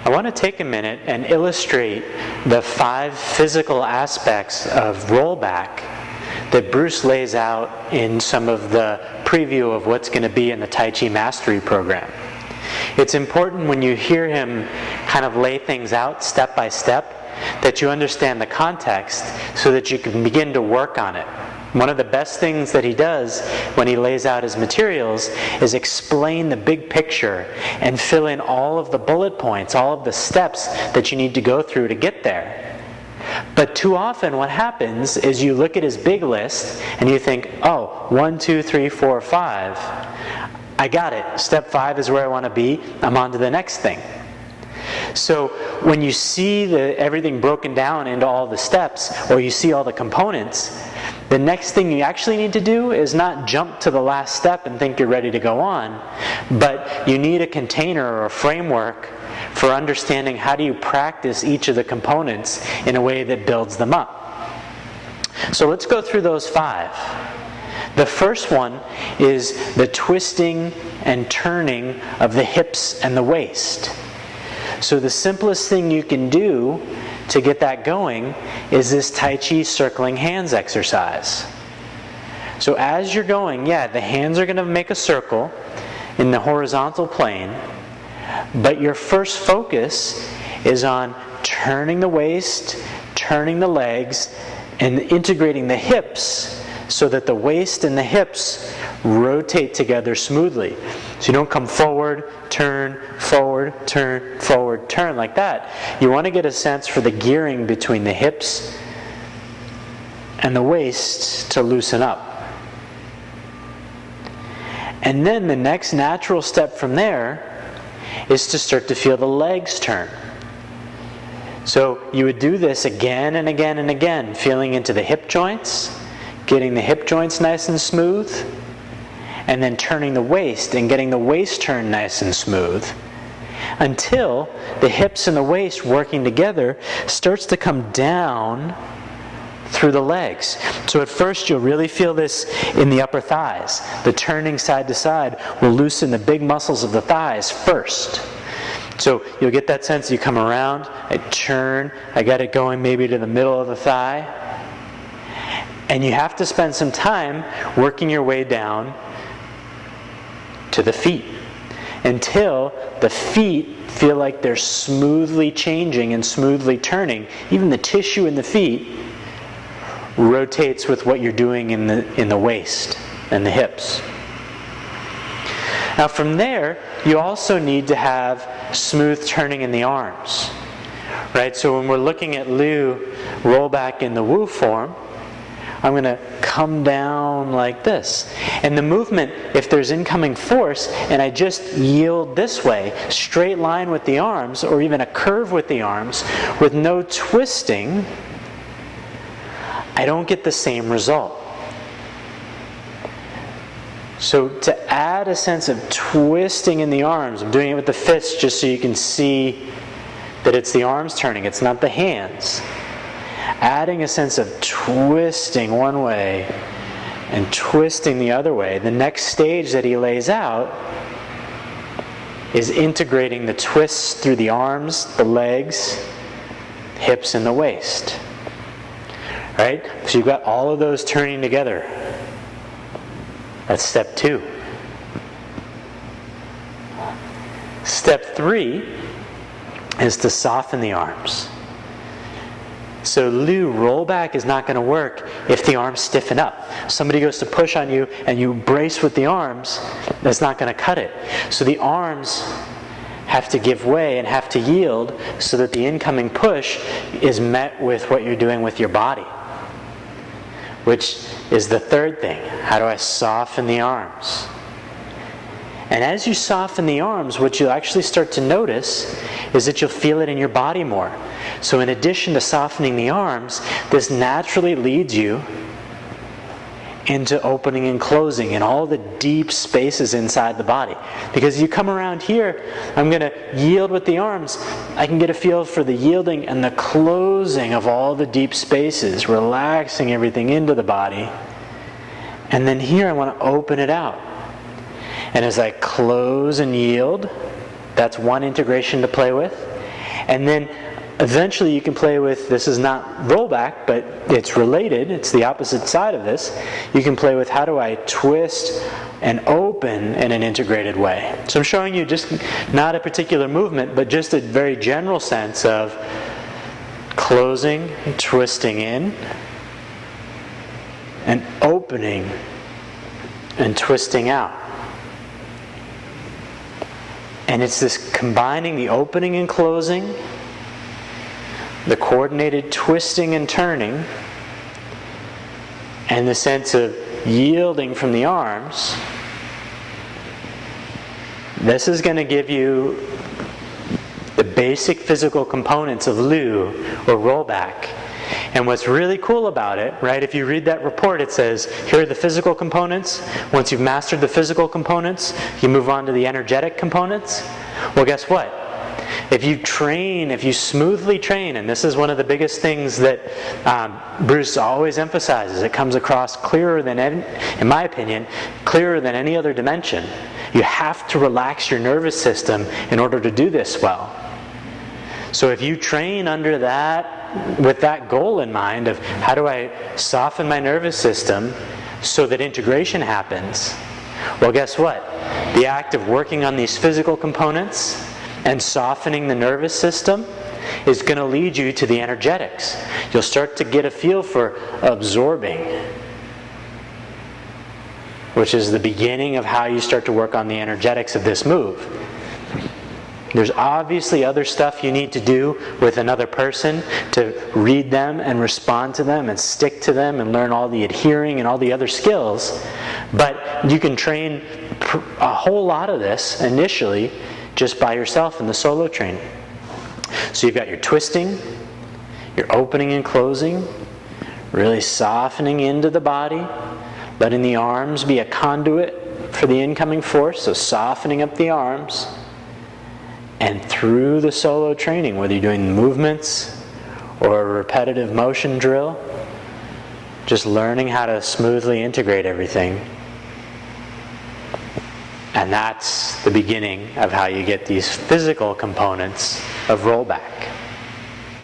I want to take a minute and illustrate the 5 physical aspects of rollback that Bruce lays out in some of the preview of what's going to be in the Tai Chi Mastery Program. It's important when you hear him kind of lay things out step by step that you understand the context so that you can begin to work on it. One of the best things that he does when he lays out his materials is explain the big picture and fill in all of the bullet points, all of the steps that you need to go through to get there. But too often what happens is you look at his big list and you think, oh, 1, 2, 3, 4, 5. I got it. Step 5 is where I want to be. I'm on to the next thing. So when you see everything broken down into all the steps, or you see all the components, the next thing you actually need to do is not jump to the last step and think you're ready to go on, but you need a container or a framework for understanding how do you practice each of the components in a way that builds them up. So let's go through those 5. The first one is the twisting and turning of the hips and the waist. So the simplest thing you can do to get that going is this Tai Chi circling hands exercise. So as you're going, the hands are going to make a circle in the horizontal plane, but your first focus is on turning the waist, turning the legs, and integrating the hips so that the waist and the hips rotate together smoothly. So you don't come forward, turn, forward, turn like that. You want to get a sense for the gearing between the hips and the waist to loosen up. And then the next natural step from there is to start to feel the legs turn. So you would do this again and again and again, feeling into the hip joints, getting the hip joints nice and smooth, and then turning the waist and getting the waist turned nice and smooth until the hips and the waist working together starts to come down through the legs. So at first you'll really feel this in the upper thighs. The turning side to side will loosen the big muscles of the thighs first. So you'll get that sense you come around, I turn, I got it going maybe to the middle of the thigh. And you have to spend some time working your way down to the feet until the feet feel like they're smoothly changing and smoothly turning. Even the tissue in the feet rotates with what you're doing in the waist and the hips. Now from there, you also need to have smooth turning in the arms. Right? So when we're looking at Liu roll back in the Wu form, I'm going to come down like this. And the movement, if there's incoming force, and I just yield this way, straight line with the arms, or even a curve with the arms, with no twisting, I don't get the same result. So to add a sense of twisting in the arms, I'm doing it with the fists just so you can see that it's the arms turning, it's not the hands. Adding a sense of twisting one way and twisting the other way. The next stage that he lays out is integrating the twists through the arms, the legs, hips, and the waist. Right? So you've got all of those turning together. That's step 2. Step 3 is to soften the arms. So Liu rollback is not going to work if the arms stiffen up. Somebody goes to push on you and you brace with the arms, that's not going to cut it. So the arms have to give way and have to yield so that the incoming push is met with what you're doing with your body, which is the third thing. How do I soften the arms? And as you soften the arms, what you'll actually start to notice is that you'll feel it in your body more. So in addition to softening the arms, this naturally leads you into opening and closing in all the deep spaces inside the body. Because you come around here, I'm going to yield with the arms. I can get a feel for the yielding and the closing of all the deep spaces, relaxing everything into the body. And then here I want to open it out. And as I close and yield, that's one integration to play with. And then eventually you can play with, this is not rollback, but it's related, it's the opposite side of this. You can play with, how do I twist and open in an integrated way? So I'm showing you just not a particular movement, but just a very general sense of closing, twisting in, and opening and twisting out. And it's this combining the opening and closing, the coordinated twisting and turning, and the sense of yielding from the arms. This is going to give you the basic physical components of Lu, or rollback. And what's really cool about it, right, if you read that report, it says, here are the physical components. Once you've mastered the physical components, you move on to the energetic components. Well, guess what? If you smoothly train, and this is one of the biggest things that Bruce always emphasizes, it comes across clearer than, in my opinion, clearer than any other dimension. You have to relax your nervous system in order to do this well. So if you train under that, with that goal in mind of how do I soften my nervous system so that integration happens, well, guess what? The act of working on these physical components and softening the nervous system is going to lead you to the energetics. You'll start to get a feel for absorbing, which is the beginning of how you start to work on the energetics of this move. There's obviously other stuff you need to do with another person to read them and respond to them and stick to them and learn all the adhering and all the other skills. But you can train a whole lot of this initially just by yourself in the solo training. So you've got your twisting, your opening and closing, really softening into the body, letting the arms be a conduit for the incoming force, so softening up the arms. And through the solo training, whether you're doing movements or a repetitive motion drill, just learning how to smoothly integrate everything. And that's the beginning of how you get these physical components of rollback.